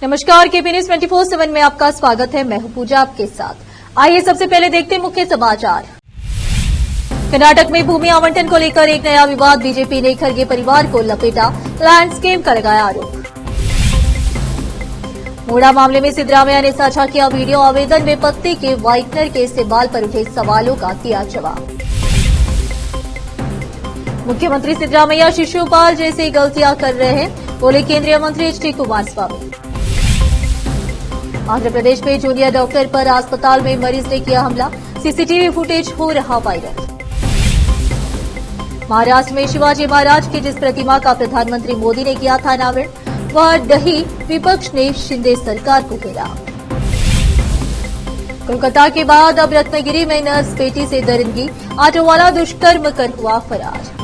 नमस्कार, KP news 24/7 में आपका स्वागत है। मैं हूं पूजा आपके साथ। आइए सबसे पहले देखते हैं मुख्य समाचार। कर्नाटक में भूमि आवंटन को लेकर एक नया विवाद। बीजेपी ने खरगे परिवार को लपेटा, लैंडस्केप का लगाया आरोप। मूडा मामले में सिद्धरामैया ने साझा किया वीडियो। आवेदन में पत्नी के व्हाइटनर के इस्तेमाल पर उठे सवालों का दिया जवाब। मुख्यमंत्री सिद्धरामैया शिशुपाल जैसी गलतियां कर रहे हैं, बोले केंद्रीय मंत्री एच.डी. कुमारस्वामी। आंध्र प्रदेश में जूनियर डॉक्टर पर अस्पताल में मरीज ने किया हमला, सीसीटीवी फुटेज हो रहा वायरल। महाराष्ट्र में शिवाजी महाराज की जिस प्रतिमा का प्रधानमंत्री मोदी ने किया था अनावरण, वह ढही, विपक्ष ने शिंदे सरकार को घेरा। कोलकाता के बाद अब रत्नागिरी में नर्स बेटी से दरिंदगी, ऑटो वाला दुष्कर्म कर हुआ फरार।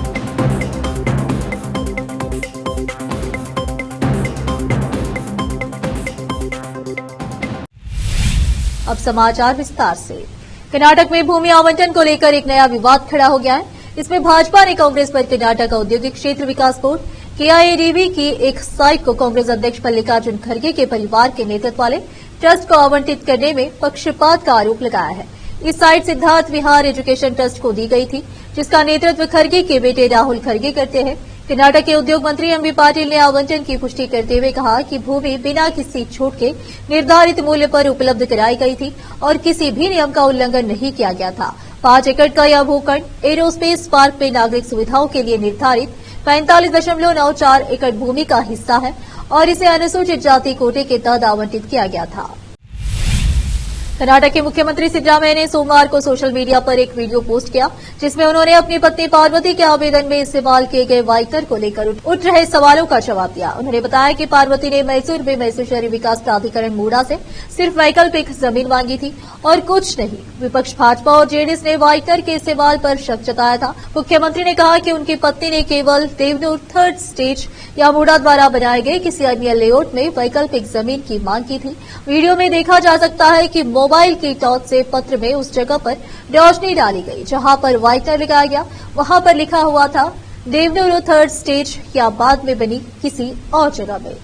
अब समाचार विस्तार से। कर्नाटक में भूमि आवंटन को लेकर एक नया विवाद खड़ा हो गया है। इसमें भाजपा ने कांग्रेस पर कर्नाटक औद्योगिक क्षेत्र विकास बोर्ड KIADB की एक साइट को कांग्रेस अध्यक्ष मल्लिकार्जुन खड़गे के परिवार के नेतृत्व वाले ट्रस्ट को आवंटित करने में पक्षपात का आरोप लगाया है। इस साइट सिद्धार्थ विहार एजुकेशन ट्रस्ट को दी गई थी, जिसका नेतृत्व खड़गे के बेटे राहुल खड़गे करते हैं। कर्नाटक के उद्योग मंत्री एमबी पाटिल ने आवंटन की पुष्टि करते हुए कहा कि भूमि बिना किसी छूट के निर्धारित मूल्य पर उपलब्ध कराई गई थी और किसी भी नियम का उल्लंघन नहीं किया गया था। 5 एकड़ का यह भूखंड एरोस्पेस पार्क में नागरिक सुविधाओं के लिए निर्धारित 45.94 एकड़ भूमि का हिस्सा है और इसे अनुसूचित जाति कोटे के तहत आवंटित किया गया था। कर्नाटक के मुख्यमंत्री सिद्धरामैया ने सोमवार को सोशल मीडिया पर एक वीडियो पोस्ट किया, जिसमें उन्होंने अपनी पत्नी पार्वती के आवेदन में इस्तेमाल किए गए व्हाइटनर को लेकर उठ रहे सवालों का जवाब दिया। उन्होंने बताया कि पार्वती ने मैसूर में मैसूर शहरी विकास प्राधिकरण मूडा से सिर्फ वैकल्पिक जमीन मांगी थी और कुछ नहीं। विपक्ष भाजपा और जेडीएस ने व्हाइटनर के इस्तेमाल पर शक जताया था। मुख्यमंत्री ने कहा कि उनकी पत्नी ने केवल देवनूर 3rd स्टेज या मूडा द्वारा बनाए गए किसी अन्य लेआउट में वैकल्पिक जमीन की मांग की थी। वीडियो में देखा जा सकता है कि मोबाइल की टॉर्च से पत्र में उस जगह पर रोशनी डाली गई जहां पर व्हाइटनर लगाया गया। वहां पर लिखा हुआ था देवनूर 3rd स्टेज या बाद में बनी किसी और जगह में।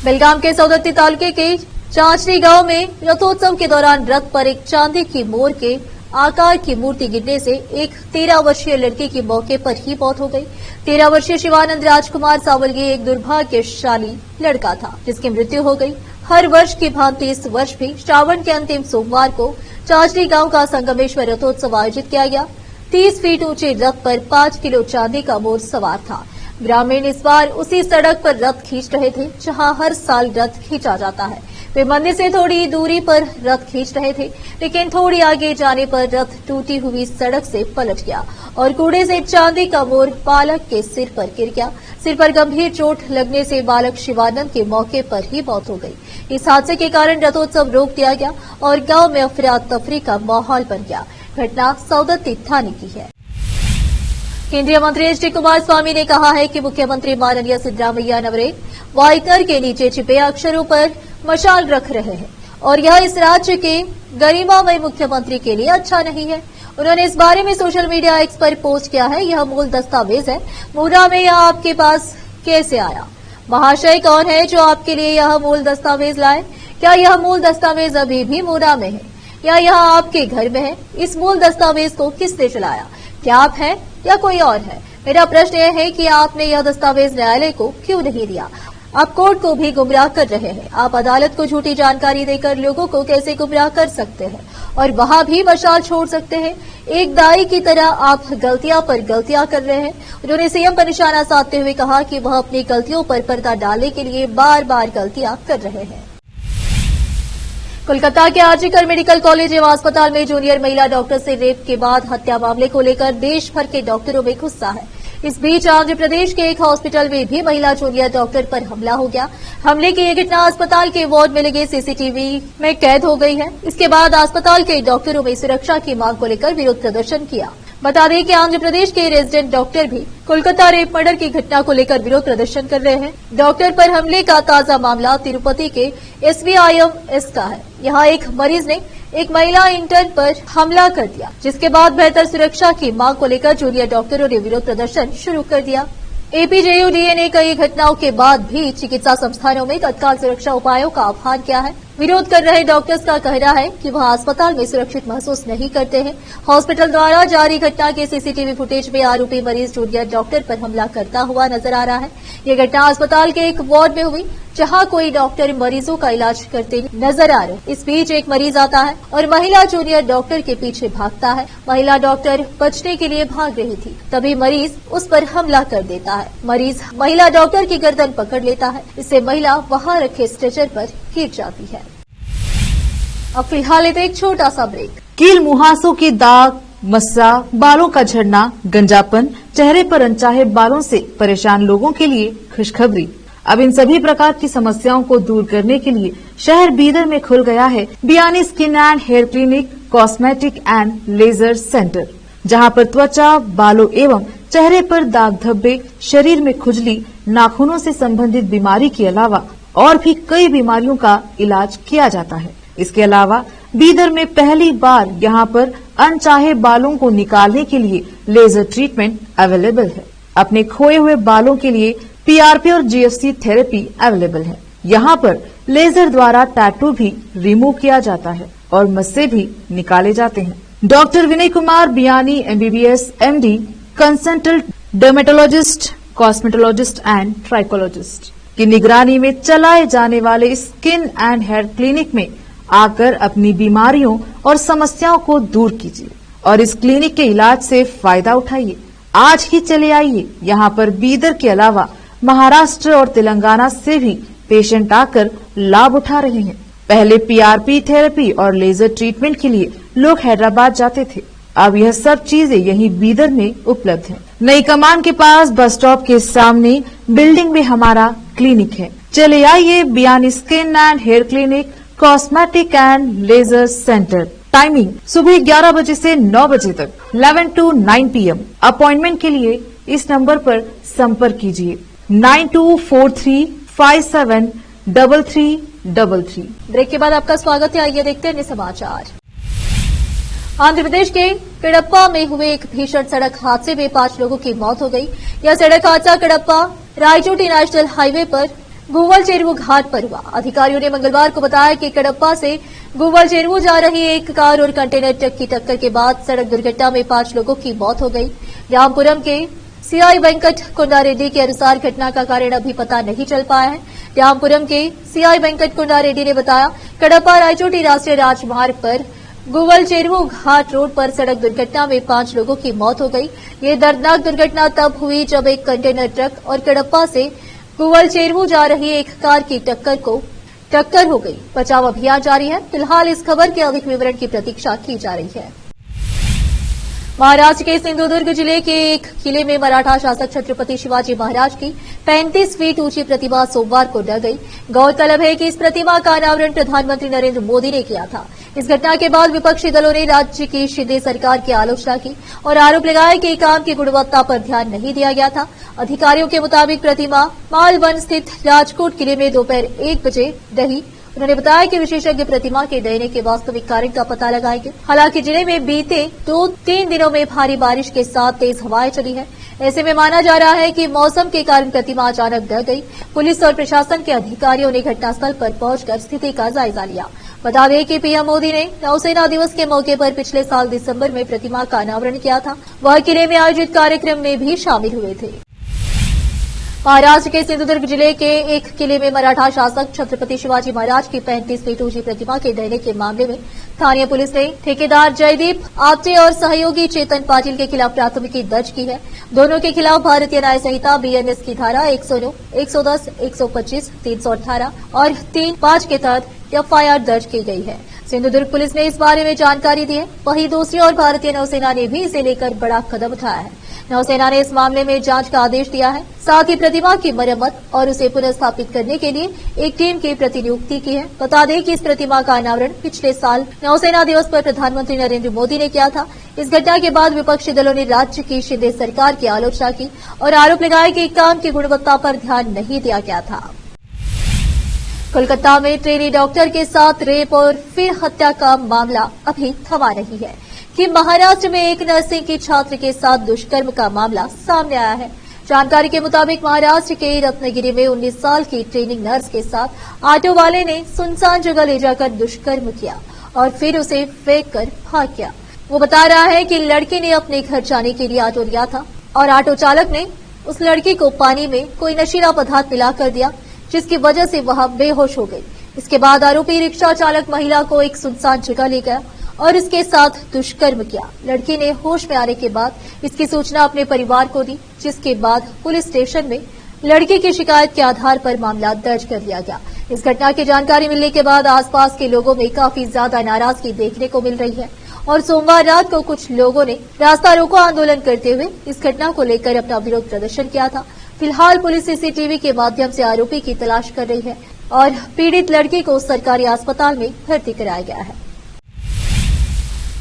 बेलगाम के सौदत्ती तालुके के चांचरी गांव में रथोत्सव के दौरान रथ पर एक चांदी की मोर के आकार की मूर्ति गिरने से एक 13 वर्षीय लड़के की मौके पर ही मौत हो गई। 13 वर्षीय शिवानंद राजकुमार सावलगी एक दुर्भाग्यशाली लड़का था, जिसकी मृत्यु हो गई। हर वर्ष की भांति इस वर्ष भी श्रावण के अंतिम सोमवार को चांचरी गांव का संगमेश्वर रथोत्सव आयोजित किया गया। 30 फीट ऊंचे रथ पर 5 किलो चांदी का मोर सवार था। ग्रामीण इस बार उसी सड़क पर रथ खींच रहे थे जहां हर साल रथ खींचा जाता है। वे मंदिर से थोड़ी दूरी पर रथ खींच रहे थे, लेकिन थोड़ी आगे जाने पर रथ टूटी हुई सड़क से पलट गया और कूड़े से चांदी का मोर बालक के सिर पर गिर गया। सिर पर गंभीर चोट लगने से बालक शिवानंद के मौके पर ही मौत हो गई। इस हादसे के कारण रथोत्सव रोक दिया गया और गांव में अफरा तफरी का माहौल बन गया। घटना सौदत्ती थाने की है। केंद्रीय मंत्री एच.डी. कुमारस्वामी ने कहा है कि मुख्यमंत्री माननीय सिद्धरामैया नवरेन व्हाइटनर के नीचे छिपे अक्षरों पर मशाल रख रहे हैं और यह इस राज्य के गरिमामय मुख्यमंत्री के लिए अच्छा नहीं है। उन्होंने इस बारे में सोशल मीडिया एक्स पर पोस्ट किया है। यह मूल दस्तावेज है, मूडा में यह आपके पास कैसे आया? महाशय कौन है जो आपके लिए यह मूल दस्तावेज लाए? क्या यह मूल दस्तावेज अभी भी मूडा में है या यह आपके घर में है? इस मूल दस्तावेज को किसने चलाया? क्या आप हैं या कोई और है? मेरा प्रश्न यह है कि आपने यह दस्तावेज न्यायालय को क्यों नहीं दिया? आप कोर्ट को भी गुमराह कर रहे हैं। आप अदालत को झूठी जानकारी देकर लोगों को कैसे गुमराह कर सकते हैं और वहां भी मशाल छोड़ सकते हैं? एक दाई की तरह आप गलतियां पर गलतियां कर रहे हैं। उन्होंने सीएम पर निशाना साधते हुए कहा कि वह अपनी गलतियों पर पर्दा डालने के लिए बार बार गलतियां कर रहे हैं। कोलकाता के आरजीकर मेडिकल कॉलेज एवं अस्पताल में जूनियर महिला डॉक्टर से रेप के बाद हत्या मामले को लेकर देश भर के डॉक्टरों में गुस्सा है। इस बीच आंध्र प्रदेश के एक हॉस्पिटल में भी महिला जूनियर डॉक्टर पर हमला हो गया। हमले की यह घटना अस्पताल के वार्ड में लगे सीसीटीवी में कैद हो गई है। इसके बाद अस्पताल के डॉक्टरों में सुरक्षा की मांग को लेकर विरोध प्रदर्शन किया। बता दें कि आंध्र प्रदेश के रेजिडेंट डॉक्टर भी कोलकाता रेप मर्डर की घटना को लेकर विरोध प्रदर्शन कर रहे हैं। डॉक्टर पर हमले का ताजा मामला तिरुपति के SVIMS का है। यहाँ एक मरीज ने एक महिला इंटर्न पर हमला कर दिया, जिसके बाद बेहतर सुरक्षा की मांग को लेकर जूनियर डॉक्टरों ने विरोध प्रदर्शन शुरू कर दिया। एपीजेयूडीए ने कई घटनाओं के बाद भी चिकित्सा संस्थानों में तत्काल सुरक्षा उपायों का आह्वान किया है। विरोध कर रहे डॉक्टर्स का कहना है कि वह अस्पताल में सुरक्षित महसूस नहीं करते हैं। हॉस्पिटल द्वारा जारी घटना के सीसीटीवी फुटेज में आरोपी मरीज जूनियर डॉक्टर पर हमला करता हुआ नजर आ रहा है। ये घटना अस्पताल के एक वार्ड में हुई, जहां कोई डॉक्टर मरीजों का इलाज करते नजर आ रहे। इस बीच एक मरीज आता है और महिला जूनियर डॉक्टर के पीछे भागता है। महिला डॉक्टर बचने के लिए भाग रही थी, तभी मरीज उस पर हमला कर देता है। मरीज महिला डॉक्टर की गर्दन पकड़ लेता है, इससे महिला वहां रखे स्ट्रेचर पर गिर जाती है। अब फिलहाल एक छोटा सा ब्रेक। कील मुहासों की दाग, मस्सा, बालों का झड़ना, गंजापन, चेहरे पर अनचाहे बालों से परेशान लोगों के लिए खुशखबरी। अब इन सभी प्रकार की समस्याओं को दूर करने के लिए शहर बीदर में खुल गया है Biyani skin and hair clinic, cosmetic and laser centre, जहां पर त्वचा, बालों एवं चेहरे पर दाग धब्बे, शरीर में खुजली, नाखूनों से संबंधित बीमारी के अलावा और भी कई बीमारियों का इलाज किया जाता है। इसके अलावा बीदर में पहली बार यहां पर अनचाहे बालों को निकालने के लिए लेजर ट्रीटमेंट अवेलेबल है। अपने खोए हुए बालों के लिए पीआरपी और जीएफसी थेरेपी अवेलेबल है। यहाँ पर लेजर द्वारा टैटू भी रिमूव किया जाता है और मस्से भी निकाले जाते हैं। Doctor Vinay Kumar Biyani MBBS MD, consultant dermatologist, cosmetologist and trichologist की निगरानी में चलाए जाने वाले स्किन एंड हेयर क्लिनिक में आकर अपनी बीमारियों और समस्याओं को दूर कीजिए और इस क्लिनिक के इलाज से फायदा उठाइए। आज ही चले आइए। यहाँ पर बीदर के अलावा महाराष्ट्र और तेलंगाना से भी पेशेंट आकर लाभ उठा रहे हैं। पहले पीआरपी थेरेपी और लेजर ट्रीटमेंट के लिए लोग हैदराबाद जाते थे, अब यह सब चीजें यहीं बीदर में उपलब्ध हैं। नई कमान के पास बस स्टॉप के सामने बिल्डिंग में हमारा क्लिनिक है। चले आइए Biyani skin and hair clinic, cosmetic and laser centre. Timing सुबह 11 बजे से 9 बजे तक, 11 to 9 PM। अपॉइंटमेंट के लिए इस नंबर पर संपर्क कीजिए 9243573333। ब्रेक के बाद आपका स्वागत है। आइए देखते हैं अन्य समाचार। आंध्र प्रदेश के कडप्पा में हुए एक भीषण सड़क हादसे में 5 लोगों की मौत हो गई। यह सड़क हादसा कडप्पा रायचोटी नेशनल हाईवे पर गुवल चेरुवु घाट पर हुआ। अधिकारियों ने मंगलवार को बताया कि कडप्पा से गुवल चेरुवु जा रही एक कार और कंटेनर ट्रक की टक्कर के बाद सड़क दुर्घटना में 5 लोगों की मौत हो गई। रामपुरम के सीआई वेंकट कोंडारेड्डी के अनुसार घटना का कारण अभी पता नहीं चल पाया है। रामपुरम के सीआई वेंकट कोंडारेड्डी ने बताया, कडप्पा रायचोटी राष्ट्रीय राजमार्ग पर गुवल चेरुवु घाट रोड पर सड़क दुर्घटना में 5 लोगों की मौत हो गई। ये दर्दनाक दुर्घटना तब हुई जब एक कंटेनर ट्रक और कडप्पा से गुवल चेरुवु जा रही एक कार की टक्कर हो गई। बचाव अभियान जारी है। फिलहाल इस खबर के अधिक विवरण की प्रतीक्षा की जा रही है। महाराष्ट्र के सिंधुदुर्ग जिले के एक किले में मराठा शासक छत्रपति शिवाजी महाराज की 35 फीट ऊंची प्रतिमा सोमवार को ढह गई। गौरतलब है कि इस प्रतिमा का अनावरण प्रधानमंत्री नरेंद्र मोदी ने किया था। इस घटना के बाद विपक्षी दलों ने राज्य की शिंदे सरकार की आलोचना की और आरोप लगाया कि काम की गुणवत्ता पर ध्यान नहीं दिया गया था। अधिकारियों के मुताबिक प्रतिमा मालवन स्थित राजकोट किले में दोपहर 1 बजे ढही। उन्होंने बताया कि विशेषज्ञ प्रतिमा के ढहने के वास्तविक कारण का पता लगाएंगे। हालांकि जिले में बीते 2-3 दिनों में भारी बारिश के साथ तेज हवाएं चली है। ऐसे में माना जा रहा है कि मौसम के कारण प्रतिमा अचानक ढह गई। पुलिस और प्रशासन के अधिकारियों ने घटनास्थल पर पहुंचकर स्थिति का जायजा लिया। बता दें कि पीएम मोदी ने नौसेना दिवस के मौके पर पिछले साल दिसंबर में प्रतिमा का अनावरण किया था। वह किले में आयोजित कार्यक्रम में भी शामिल हुए थे। महाराष्ट्र के सिंधुदुर्ग जिले के एक किले में मराठा शासक छत्रपति शिवाजी महाराज की 35 फीट ऊंची प्रतिमा के ढहने के मामले में स्थानीय पुलिस ने ठेकेदार जयदीप आपटे और सहयोगी चेतन पाटिल के खिलाफ प्राथमिकी दर्ज की है। दोनों के खिलाफ भारतीय न्याय संहिता बीएनएस की धारा 109, 110, 125, 318 और 3(5) के तहत एफआईआर दर्ज की गई है। सिंधुदुर्ग पुलिस ने इस बारे में जानकारी दी है। वहीं दूसरी ओर भारतीय नौसेना ने भी इसे लेकर बड़ा कदम उठाया है। नौसेना ने इस मामले में जांच का आदेश दिया है। साथ ही प्रतिमा की मरम्मत और उसे पुनर्स्थापित करने के लिए एक टीम की प्रतिनियुक्ति की है। बता दें कि इस प्रतिमा का अनावरण पिछले साल नौसेना दिवस पर प्रधानमंत्री नरेंद्र मोदी ने किया था। इस घटना के बाद विपक्षी दलों ने राज्य की शिंदे सरकार की आलोचना की और आरोप लगाया कि काम की गुणवत्ता पर ध्यान नहीं दिया गया था। कोलकाता में ट्रेनी डॉक्टर के साथ रेप और फिर हत्या का मामला अभी थमा नहीं है कि महाराष्ट्र में एक नर्सिंग की छात्र के साथ दुष्कर्म का मामला सामने आया है। जानकारी के मुताबिक महाराष्ट्र के रत्नागिरी में 19 साल की ट्रेनिंग नर्स के साथ ऑटो वाले ने सुनसान जगह ले जाकर दुष्कर्म किया और फिर उसे फेंक कर भाग गया। वो बता रहा है कि लड़के ने अपने घर जाने के लिए ऑटो लिया था और ऑटो चालक ने उस लड़की को पानी में कोई नशीला पदार्थ मिलाकर दिया, जिसकी वजह से वह बेहोश हो गई। इसके बाद आरोपी रिक्शा चालक महिला को एक सुनसान जगह ले गया और इसके साथ दुष्कर्म किया। लड़की ने होश में आने के बाद इसकी सूचना अपने परिवार को दी, जिसके बाद पुलिस स्टेशन में लड़की की शिकायत के आधार पर मामला दर्ज कर लिया गया। इस घटना की जानकारी मिलने के बाद आसपास के लोगों में काफी ज्यादा नाराजगी देखने को मिल रही है और सोमवार रात को कुछ लोगों ने रास्ता रोको आंदोलन करते हुए इस घटना को लेकर अपना विरोध प्रदर्शन किया था। फिलहाल पुलिस सीसीटीवी के माध्यम से आरोपी की तलाश कर रही है और पीड़ित लड़की को सरकारी अस्पताल में भर्ती कराया गया है।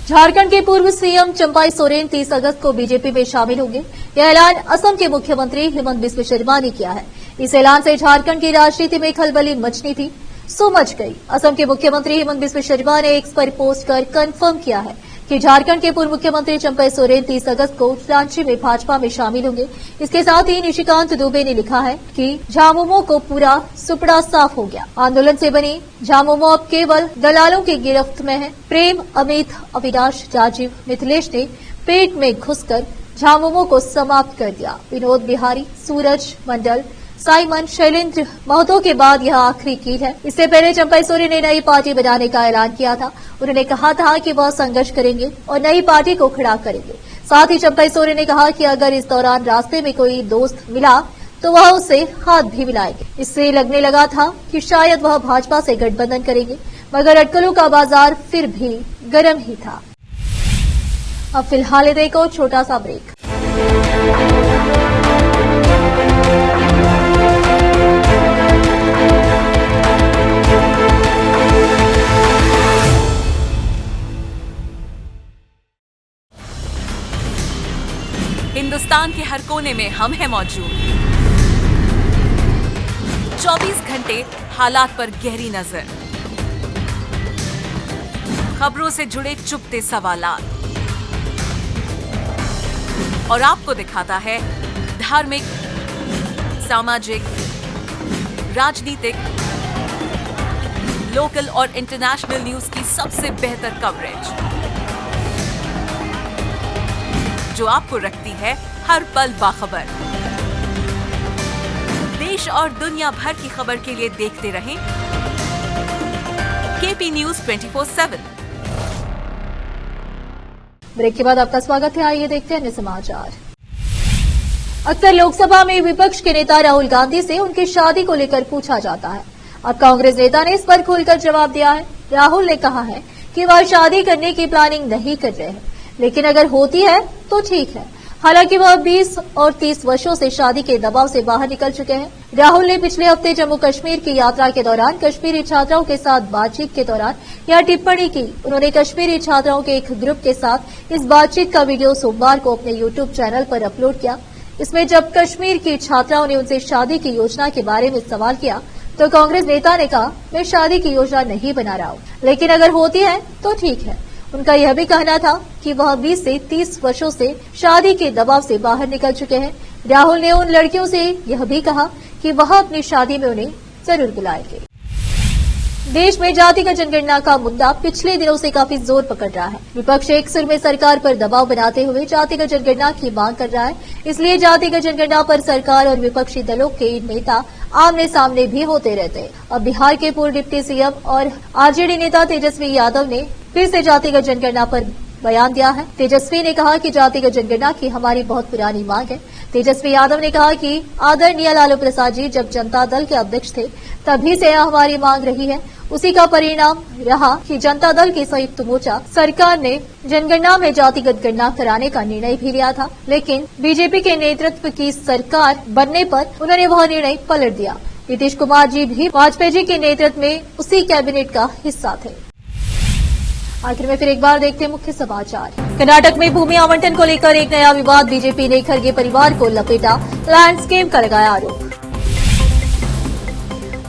झारखंड के पूर्व सीएम चंपाई सोरेन 30 अगस्त को बीजेपी में शामिल होंगे। यह ऐलान असम के मुख्यमंत्री हेमंत बिस्व शर्मा ने किया है। इस ऐलान से झारखंड की राजनीति में खलबली मचनी थी, सो मच गई। असम के मुख्यमंत्री हेमंत बिस्व शर्मा ने एक्स पर पोस्ट कर कंफर्म किया है कि झारखंड के पूर्व मुख्यमंत्री चंपाई सोरेन 30 अगस्त को रांची में भाजपा में शामिल होंगे। इसके साथ ही निशिकांत दुबे ने लिखा है कि झामुमो को पूरा सुपड़ा साफ हो गया। आंदोलन से बनी झामुमो अब केवल दलालों की गिरफ्त में है। प्रेम, अमित, अविनाश, राजीव, मिथिलेश ने पेट में घुसकर झामुमो को समाप्त कर दिया। विनोद बिहारी, सूरज मंडल, साइमन, शैलेंद्र महतो के बाद यह आखिरी कील है। इससे पहले चंपाई सोरेन ने नई पार्टी बनाने का ऐलान किया था। उन्होंने कहा था कि वह संघर्ष करेंगे और नई पार्टी को खड़ा करेंगे। साथ ही चंपाई सोरेन ने कहा कि अगर इस दौरान रास्ते में कोई दोस्त मिला तो वह उससे हाथ भी मिलाएंगे। इससे लगने लगा था कि शायद वह भाजपा से गठबंधन करेंगे, मगर अटकलों का बाजार फिर भी गर्म ही था। अब फिलहाल देखो छोटा सा ब्रेक। हिंदुस्तान के हर कोने में हम हैं मौजूद। 24 घंटे हालात पर गहरी नजर, खबरों से जुड़े चुपते सवालात और आपको दिखाता है धार्मिक, सामाजिक, राजनीतिक, लोकल और इंटरनेशनल न्यूज की सबसे बेहतर कवरेज, जो आपको रखती है हर पल बाखबर। देश और दुनिया भर की खबर के लिए देखते रहें केपी न्यूज 24/7। ब्रेक के बाद आपका स्वागत है। आइए देखते हैं अन्य समाचार। अक्सर लोकसभा में विपक्ष के नेता राहुल गांधी से उनकी शादी को लेकर पूछा जाता है। अब कांग्रेस नेता ने इस पर खुलकर जवाब दिया है। राहुल ने कहा है कि वह शादी करने की प्लानिंग नहीं कर रहे हैं, लेकिन अगर होती है तो ठीक है। हालांकि वह 20 और 30 वर्षों से शादी के दबाव से बाहर निकल चुके हैं। राहुल ने पिछले हफ्ते जम्मू कश्मीर की यात्रा के दौरान कश्मीरी छात्राओं के साथ बातचीत के दौरान यह टिप्पणी की। उन्होंने कश्मीरी छात्राओं के एक ग्रुप के साथ इस बातचीत का वीडियो सोमवार को अपने यूट्यूब चैनल पर अपलोड किया। इसमें जब कश्मीर की छात्राओं ने उनसे शादी की योजना के बारे में सवाल किया तो कांग्रेस नेता ने कहा, मैं शादी की योजना नहीं बना रहा हूं, लेकिन अगर होती है तो ठीक है। उनका यह भी कहना था कि वह 20 से 30 वर्षों से शादी के दबाव से बाहर निकल चुके हैं। राहुल ने उन लड़कियों से यह भी कहा कि वह अपनी शादी में उन्हें जरूर बुलाएंगे। देश में जातिगत जनगणना का मुद्दा पिछले दिनों से काफी जोर पकड़ रहा है। विपक्ष एक सुर में सरकार पर दबाव बनाते हुए जातिगत जनगणना की मांग कर रहा है। इसलिए जातिगत जनगणना पर सरकार और विपक्षी दलों के नेता आमने सामने भी होते रहते हैं। अब बिहार के पूर्व डिप्टी सीएम और आरजेडी नेता तेजस्वी यादव ने फिर से जातिगत जनगणना पर बयान दिया है। तेजस्वी ने कहा कि जातिगत जनगणना की हमारी बहुत पुरानी मांग है। तेजस्वी यादव ने कहा कि आदरणीय लालू प्रसाद जी जब जनता दल के अध्यक्ष थे तभी से यह हमारी मांग रही है। उसी का परिणाम रहा कि जनता दल की संयुक्त मोर्चा सरकार ने जनगणना में जातिगत गणना कराने का निर्णय भी लिया था, लेकिन बीजेपी के नेतृत्व की सरकार बनने पर उन्होंने वह निर्णय पलट दिया। नीतीश कुमार जी भी वाजपेयी जी के नेतृत्व में उसी कैबिनेट का हिस्सा थे। आखिर में फिर एक बार देखते हैं मुख्य समाचार। कर्नाटक में भूमि आवंटन को लेकर एक नया विवाद। बीजेपी ने खरगे परिवार को लपेटा, लैंडस्केप का लगाया आरोप।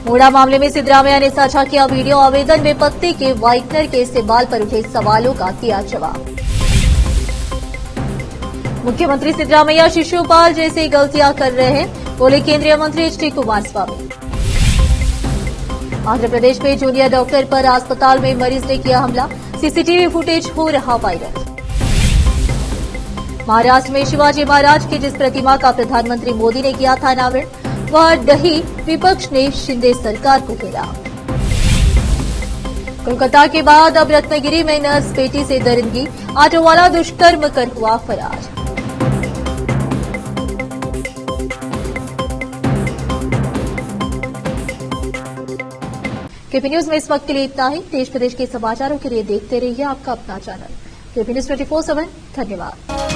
मोड़ा मामले में सिद्धरामैया ने साझा किया वीडियो। आवेदन में पत्नी के व्हाइटनर के इस्तेमाल पर उठे सवालों का दिया जवाब। मुख्यमंत्री सिद्धरामैया शिशुपाल जैसी गलतियां कर रहे हैं, बोले केंद्रीय मंत्री एच.डी. कुमारस्वामी। आंध्र प्रदेश में जूनियर डॉक्टर पर अस्पताल में मरीज ने किया हमला, सीसीटीवी फुटेज हो रहा वायरल। महाराष्ट्र में शिवाजी महाराज की जिस प्रतिमा का प्रधानमंत्री मोदी ने किया था अनावरण, वह ढही, विपक्ष ने शिंदे सरकार को घेरा। कोलकाता के बाद अब रत्नागिरी में नर्स बेटी से दरिंदगी, ऑटो वाला दुष्कर्म कर हुआ फरार। केपी न्यूज में इस वक्त के लिए इतना ही। देश प्रदेश के समाचारों के लिए देखते रहिए आपका अपना चैनल केपी न्यूज 24/7। धन्यवाद।